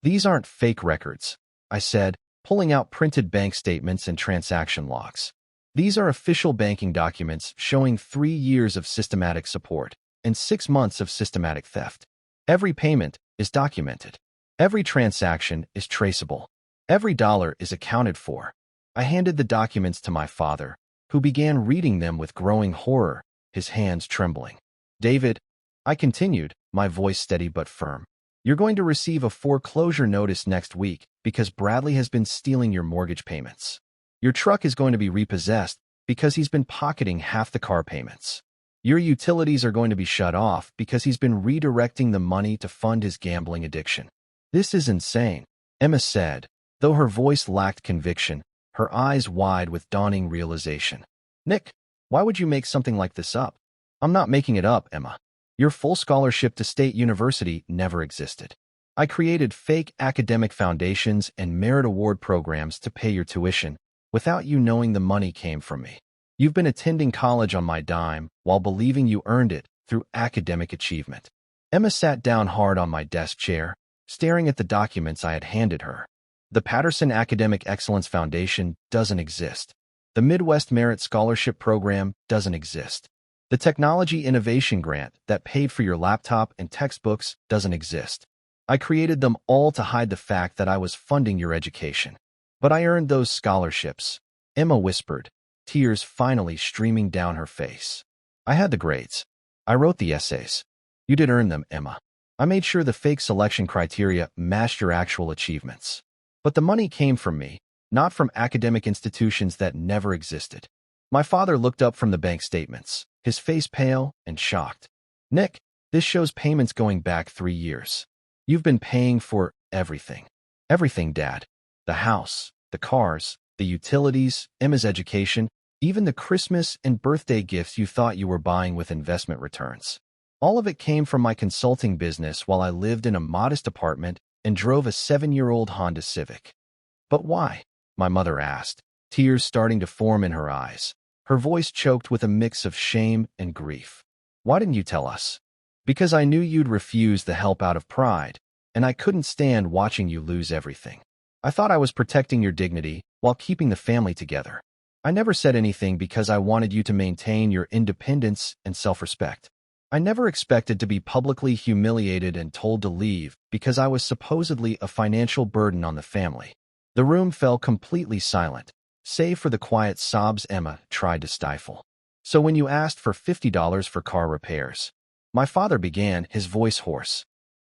"These aren't fake records," I said, pulling out printed bank statements and transaction logs. "These are official banking documents showing 3 years of systematic support and 6 months of systematic theft. Every payment is documented. Every transaction is traceable. Every dollar is accounted for." I handed the documents to my father, who began reading them with growing horror, his hands trembling. "David," I continued, my voice steady but firm, "you're going to receive a foreclosure notice next week because Bradley has been stealing your mortgage payments. Your truck is going to be repossessed because he's been pocketing half the car payments. Your utilities are going to be shut off because he's been redirecting the money to fund his gambling addiction." "This is insane," Emma said, though her voice lacked conviction, her eyes wide with dawning realization. "Nick, why would you make something like this up?" "I'm not making it up, Emma. Your full scholarship to State University never existed. I created fake academic foundations and merit award programs to pay your tuition, without you knowing the money came from me. You've been attending college on my dime while believing you earned it through academic achievement." Emma sat down hard on my desk chair, staring at the documents I had handed her. "The Patterson Academic Excellence Foundation doesn't exist. The Midwest Merit Scholarship Program doesn't exist. The Technology Innovation Grant that paid for your laptop and textbooks doesn't exist. I created them all to hide the fact that I was funding your education. But I earned those scholarships, Emma whispered, tears finally streaming down her face. I had the grades. I wrote the essays. You did earn them, Emma. I made sure the fake selection criteria matched your actual achievements. But the money came from me, not from academic institutions that never existed. My father looked up from the bank statements, his face pale and shocked. Nick, this shows payments going back 3 years. You've been paying for everything. Everything, Dad. The house, the cars, the utilities, Emma's education, even the Christmas and birthday gifts you thought you were buying with investment returns. All of it came from my consulting business while I lived in a modest apartment and drove a 7-year-old Honda Civic. But why? My mother asked, tears starting to form in her eyes. Her voice choked with a mix of shame and grief. Why didn't you tell us? Because I knew you'd refuse the help out of pride, and I couldn't stand watching you lose everything. I thought I was protecting your dignity while keeping the family together. I never said anything because I wanted you to maintain your independence and self-respect. I never expected to be publicly humiliated and told to leave because I was supposedly a financial burden on the family. The room fell completely silent, save for the quiet sobs Emma tried to stifle. So when you asked for $50 for car repairs, my father began, his voice hoarse.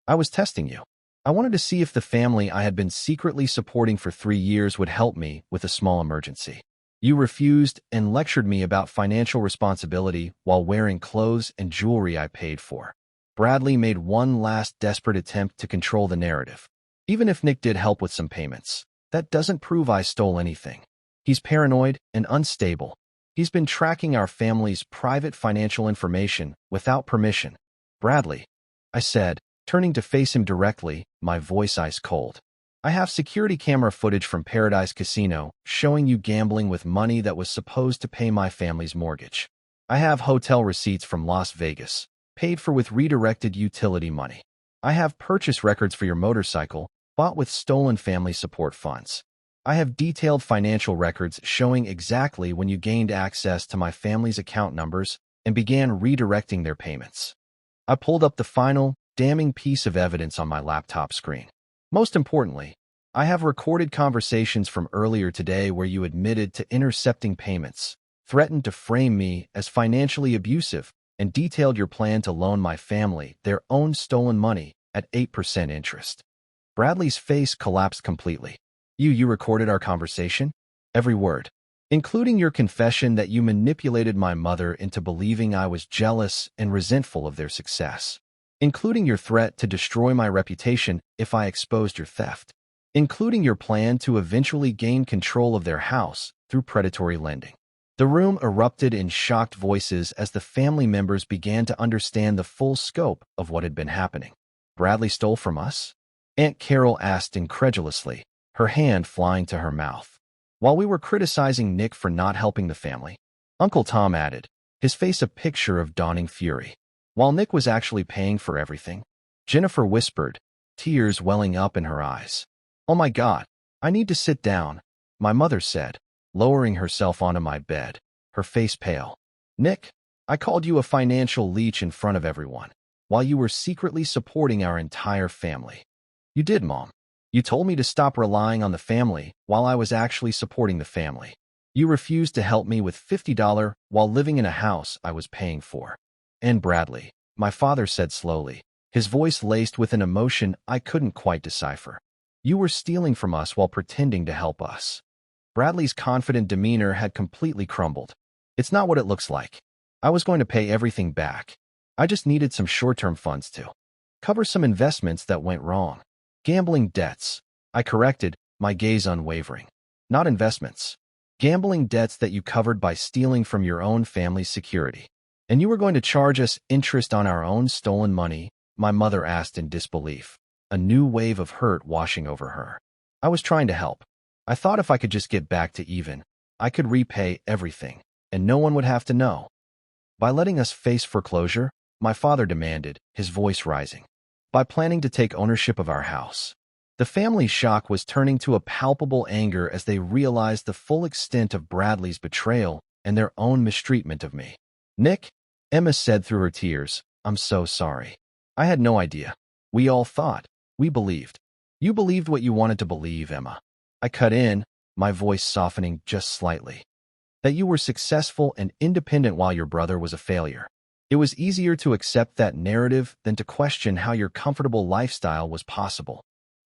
I was testing you. I wanted to see if the family I had been secretly supporting for 3 years would help me with a small emergency. You refused and lectured me about financial responsibility while wearing clothes and jewelry I paid for. Bradley made one last desperate attempt to control the narrative. Even if Nick did help with some payments, that doesn't prove I stole anything. He's paranoid and unstable. He's been tracking our family's private financial information without permission. Bradley, I said, turning to face him directly, my voice ice cold. I have security camera footage from Paradise Casino showing you gambling with money that was supposed to pay my family's mortgage. I have hotel receipts from Las Vegas, paid for with redirected utility money. I have purchase records for your motorcycle, bought with stolen family support funds. I have detailed financial records showing exactly when you gained access to my family's account numbers and began redirecting their payments. I pulled up the final, damning piece of evidence on my laptop screen. Most importantly, I have recorded conversations from earlier today where you admitted to intercepting payments, threatened to frame me as financially abusive, and detailed your plan to loan my family their own stolen money at 8% interest. Bradley's face collapsed completely. You recorded our conversation? Every word. Including your confession that you manipulated my mother into believing I was jealous and resentful of their success. Including your threat to destroy my reputation if I exposed your theft. Including your plan to eventually gain control of their house through predatory lending. The room erupted in shocked voices as the family members began to understand the full scope of what had been happening. Bradley stole from us? Aunt Carol asked incredulously, her hand flying to her mouth. While we were criticizing Nick for not helping the family, Uncle Tom added, his face a picture of dawning fury. While Nick was actually paying for everything, Jennifer whispered, tears welling up in her eyes. Oh my God, I need to sit down, my mother said, lowering herself onto my bed, her face pale. Nick, I called you a financial leech in front of everyone, while you were secretly supporting our entire family. You did, Mom. You told me to stop relying on the family while I was actually supporting the family. You refused to help me with $50 while living in a house I was paying for. And Bradley, my father said slowly, his voice laced with an emotion I couldn't quite decipher. You were stealing from us while pretending to help us. Bradley's confident demeanor had completely crumbled. It's not what it looks like. I was going to pay everything back. I just needed some short-term funds to cover some investments that went wrong. Gambling debts, I corrected, my gaze unwavering. Not investments. Gambling debts that you covered by stealing from your own family's security. And you were going to charge us interest on our own stolen money? My mother asked in disbelief, a new wave of hurt washing over her. I was trying to help. I thought if I could just get back to even, I could repay everything, and no one would have to know. By letting us face foreclosure, my father demanded, his voice rising. By planning to take ownership of our house. The family's shock was turning to a palpable anger as they realized the full extent of Bradley's betrayal and their own mistreatment of me. Nick, Emma said through her tears, I'm so sorry. I had no idea. We all thought We believed. You believed what you wanted to believe, Emma. I cut in, my voice softening just slightly. That you were successful and independent while your brother was a failure. It was easier to accept that narrative than to question how your comfortable lifestyle was possible.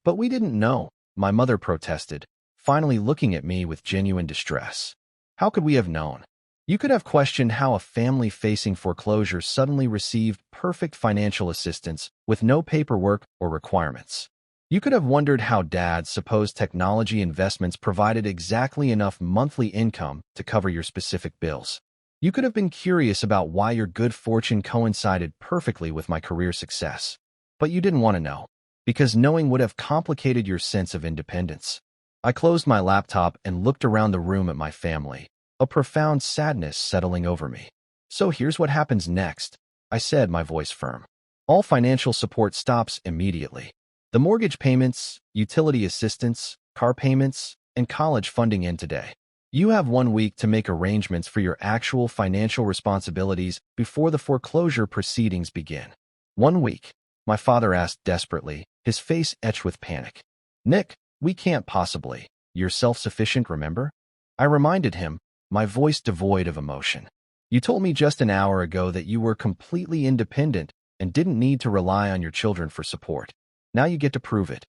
But we didn't know, my mother protested, finally looking at me with genuine distress. How could we have known? You could have questioned how a family facing foreclosure suddenly received perfect financial assistance with no paperwork or requirements. You could have wondered how Dad's supposed technology investments provided exactly enough monthly income to cover your specific bills. You could have been curious about why your good fortune coincided perfectly with my career success. But you didn't want to know, because knowing would have complicated your sense of independence. I closed my laptop and looked around the room at my family, a profound sadness settling over me. So here's what happens next, I said, my voice firm. All financial support stops immediately. The mortgage payments, utility assistance, car payments, and college funding end today. You have 1 week to make arrangements for your actual financial responsibilities before the foreclosure proceedings begin. 1 week? My father asked desperately, his face etched with panic. Nick, we can't possibly. You're self-sufficient, remember? I reminded him, my voice devoid of emotion. You told me just an hour ago that you were completely independent and didn't need to rely on your children for support. Now you get to prove it.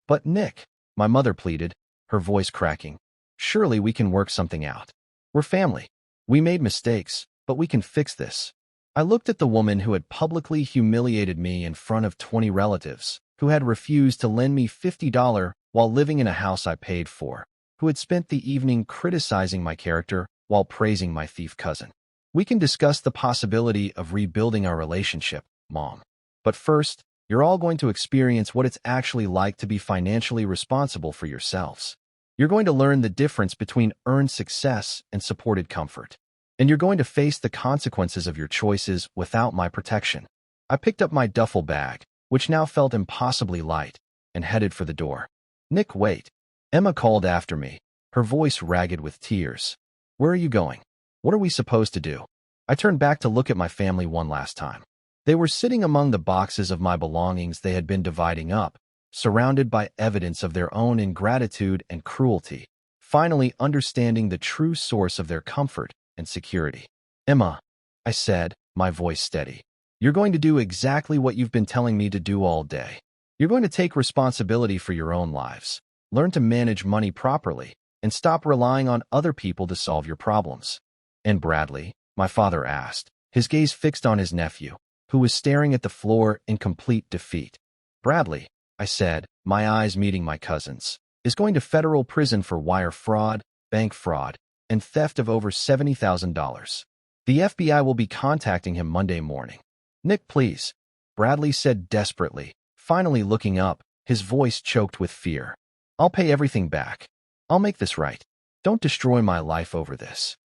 But Nick, my mother pleaded, her voice cracking, surely we can work something out. We're family. We made mistakes, but we can fix this. I looked at the woman who had publicly humiliated me in front of 20 relatives, who had refused to lend me $50 while living in a house I paid for, who had spent the evening criticizing my character while praising my thief cousin. We can discuss the possibility of rebuilding our relationship, Mom. But first, you're all going to experience what it's actually like to be financially responsible for yourselves. You're going to learn the difference between earned success and supported comfort. And you're going to face the consequences of your choices without my protection. I picked up my duffel bag, which now felt impossibly light, and headed for the door. Nick, wait. Emma called after me, her voice ragged with tears. Where are you going? What are we supposed to do? I turned back to look at my family one last time. They were sitting among the boxes of my belongings they had been dividing up, surrounded by evidence of their own ingratitude and cruelty, finally understanding the true source of their comfort and security. Emma, I said, my voice steady, you're going to do exactly what you've been telling me to do all day. You're going to take responsibility for your own lives, learn to manage money properly, and stop relying on other people to solve your problems. And Bradley, my father asked, his gaze fixed on his nephew, who was staring at the floor in complete defeat. Bradley, I said, my eyes meeting my cousin's, is going to federal prison for wire fraud, bank fraud, and theft of over $70,000. The FBI will be contacting him Monday morning. Nick, please, Bradley said desperately, finally looking up, his voice choked with fear. I'll pay everything back. I'll make this right. Don't destroy my life over this.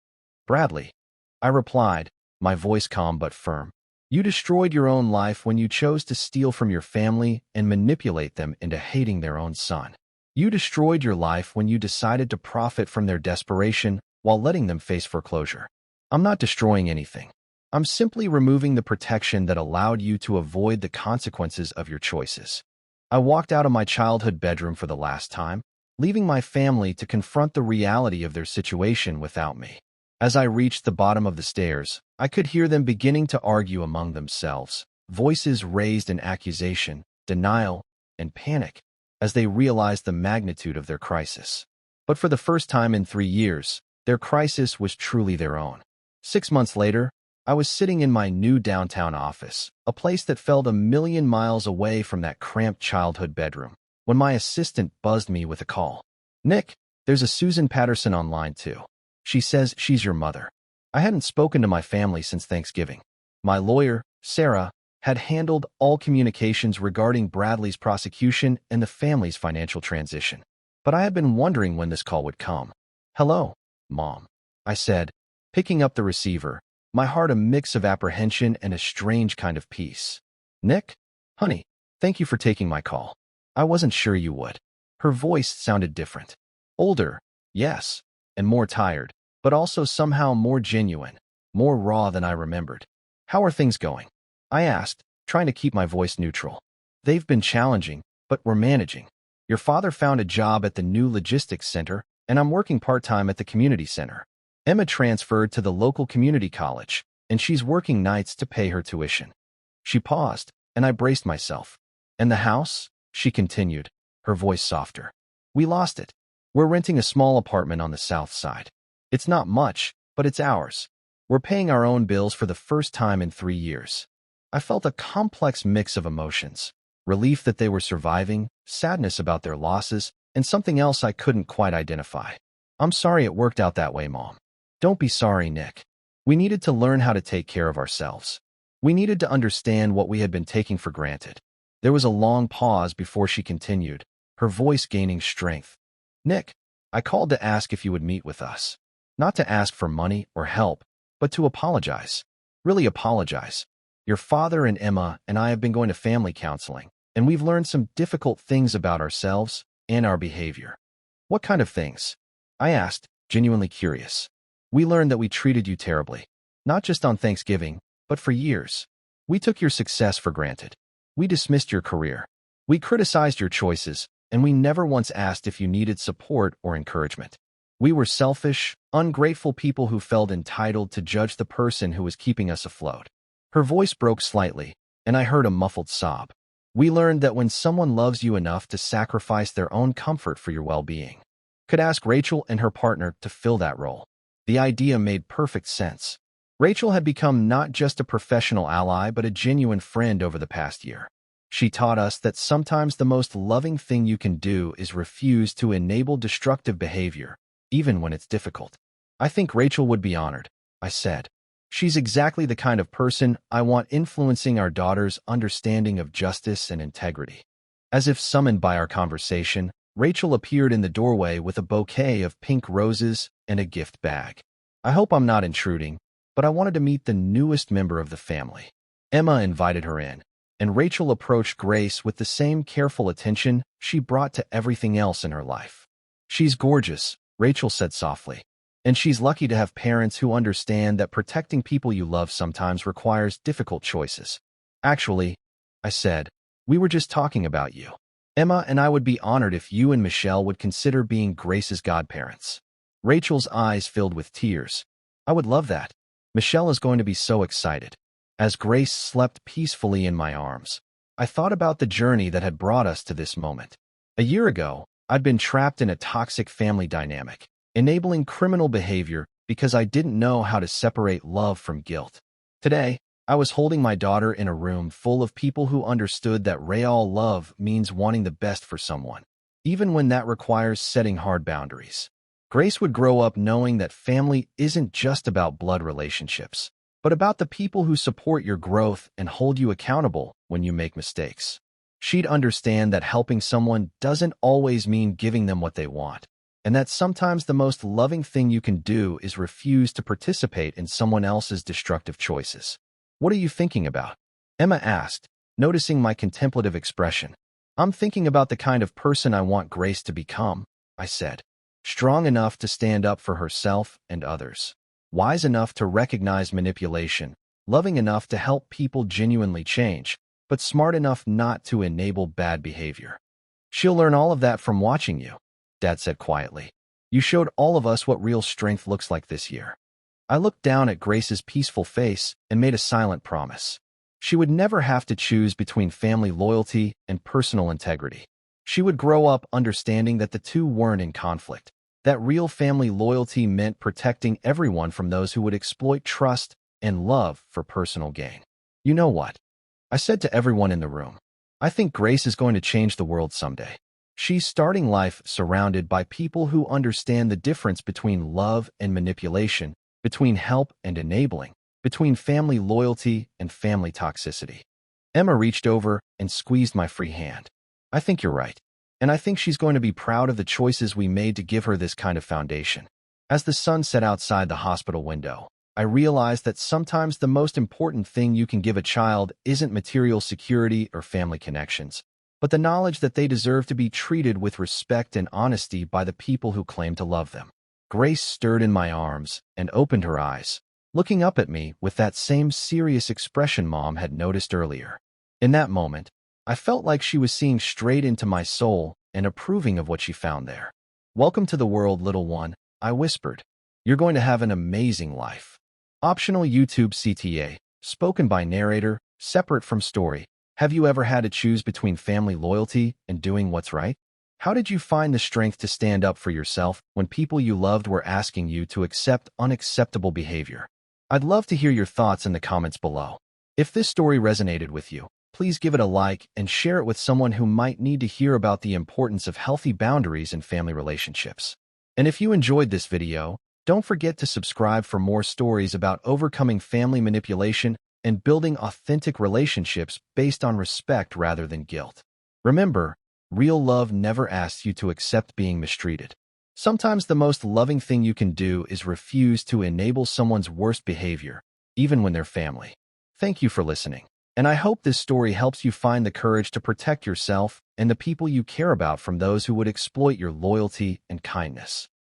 Bradley, I replied, my voice calm but firm. You destroyed your own life when you chose to steal from your family and manipulate them into hating their own son. You destroyed your life when you decided to profit from their desperation while letting them face foreclosure. I'm not destroying anything. I'm simply removing the protection that allowed you to avoid the consequences of your choices. I walked out of my childhood bedroom for the last time, leaving my family to confront the reality of their situation without me. As I reached the bottom of the stairs, I could hear them beginning to argue among themselves, voices raised in accusation, denial, and panic, as they realized the magnitude of their crisis. But for the first time in 3 years, their crisis was truly their own. 6 months later, I was sitting in my new downtown office, a place that felt a million miles away from that cramped childhood bedroom, when my assistant buzzed me with a call. Nick, there's a Susan Patterson on line 2. She says she's your mother. I hadn't spoken to my family since Thanksgiving. My lawyer, Sarah, had handled all communications regarding Bradley's prosecution and the family's financial transition. But I had been wondering when this call would come. Hello, Mom, I said, picking up the receiver, my heart a mix of apprehension and a strange kind of peace. Nick? Honey, thank you for taking my call. I wasn't sure you would. Her voice sounded different. Older, yes, and more tired, but also somehow more genuine, more raw than I remembered. How are things going? I asked, trying to keep my voice neutral. They've been challenging, but we're managing. Your father found a job at the new logistics center, and I'm working part-time at the community center. Emma transferred to the local community college, and she's working nights to pay her tuition. She paused, and I braced myself. And the house? She continued, her voice softer. We lost it. We're renting a small apartment on the south side. It's not much, but it's ours. We're paying our own bills for the first time in 3 years. I felt a complex mix of emotions. Relief that they were surviving, sadness about their losses, and something else I couldn't quite identify. I'm sorry it worked out that way, Mom. Don't be sorry, Nick. We needed to learn how to take care of ourselves. We needed to understand what we had been taking for granted. There was a long pause before she continued, her voice gaining strength. Nick, I called to ask if you would meet with us. Not to ask for money or help, but to apologize. Really apologize. Your father and Emma and I have been going to family counseling, and we've learned some difficult things about ourselves and our behavior. What kind of things? I asked, genuinely curious. We learned that we treated you terribly, not just on Thanksgiving, but for years. We took your success for granted. We dismissed your career. We criticized your choices, and we never once asked if you needed support or encouragement. We were selfish, ungrateful people who felt entitled to judge the person who was keeping us afloat. Her voice broke slightly, and I heard a muffled sob. We learned that when someone loves you enough to sacrifice their own comfort for your well-being, could ask Rachel and her partner to fill that role. The idea made perfect sense. Rachel had become not just a professional ally but a genuine friend over the past year. She taught us that sometimes the most loving thing you can do is refuse to enable destructive behavior, even when it's difficult. I think Rachel would be honored, I said. She's exactly the kind of person I want influencing our daughter's understanding of justice and integrity. As if summoned by our conversation, Rachel appeared in the doorway with a bouquet of pink roses and a gift bag. I hope I'm not intruding, but I wanted to meet the newest member of the family. Emma invited her in, and Rachel approached Grace with the same careful attention she brought to everything else in her life. She's gorgeous, Rachel said softly, and she's lucky to have parents who understand that protecting people you love sometimes requires difficult choices. Actually, I said, we were just talking about you. Emma and I would be honored if you and Michelle would consider being Grace's godparents. Rachel's eyes filled with tears. I would love that. Michelle is going to be so excited. As Grace slept peacefully in my arms, I thought about the journey that had brought us to this moment. A year ago, I'd been trapped in a toxic family dynamic, enabling criminal behavior because I didn't know how to separate love from guilt. Today, I was holding my daughter in a room full of people who understood that real love means wanting the best for someone, even when that requires setting hard boundaries. Grace would grow up knowing that family isn't just about blood relationships, but about the people who support your growth and hold you accountable when you make mistakes. She'd understand that helping someone doesn't always mean giving them what they want, and that sometimes the most loving thing you can do is refuse to participate in someone else's destructive choices. What are you thinking about? Emma asked, noticing my contemplative expression. I'm thinking about the kind of person I want Grace to become, I said. Strong enough to stand up for herself and others. Wise enough to recognize manipulation. Loving enough to help people genuinely change, but smart enough not to enable bad behavior. She'll learn all of that from watching you, Dad said quietly. You showed all of us what real strength looks like this year. I looked down at Grace's peaceful face and made a silent promise. She would never have to choose between family loyalty and personal integrity. She would grow up understanding that the two weren't in conflict, that real family loyalty meant protecting everyone from those who would exploit trust and love for personal gain. You know what? I said to everyone in the room, I think Grace is going to change the world someday. She's starting life surrounded by people who understand the difference between love and manipulation, between help and enabling, between family loyalty and family toxicity. Emma reached over and squeezed my free hand. I think you're right, and I think she's going to be proud of the choices we made to give her this kind of foundation. As the sun set outside the hospital window, I realized that sometimes the most important thing you can give a child isn't material security or family connections, but the knowledge that they deserve to be treated with respect and honesty by the people who claim to love them. Grace stirred in my arms and opened her eyes, looking up at me with that same serious expression Mom had noticed earlier. In that moment, I felt like she was seeing straight into my soul and approving of what she found there. "Welcome to the world, little one," I whispered. "You're going to have an amazing life." Optional YouTube CTA, spoken by narrator, separate from story. Have you ever had to choose between family loyalty and doing what's right? How did you find the strength to stand up for yourself when people you loved were asking you to accept unacceptable behavior? I'd love to hear your thoughts in the comments below. If this story resonated with you, please give it a like and share it with someone who might need to hear about the importance of healthy boundaries in family relationships. And if you enjoyed this video, don't forget to subscribe for more stories about overcoming family manipulation and building authentic relationships based on respect rather than guilt. Remember, real love never asks you to accept being mistreated. Sometimes the most loving thing you can do is refuse to enable someone's worst behavior, even when they're family. Thank you for listening, and I hope this story helps you find the courage to protect yourself and the people you care about from those who would exploit your loyalty and kindness.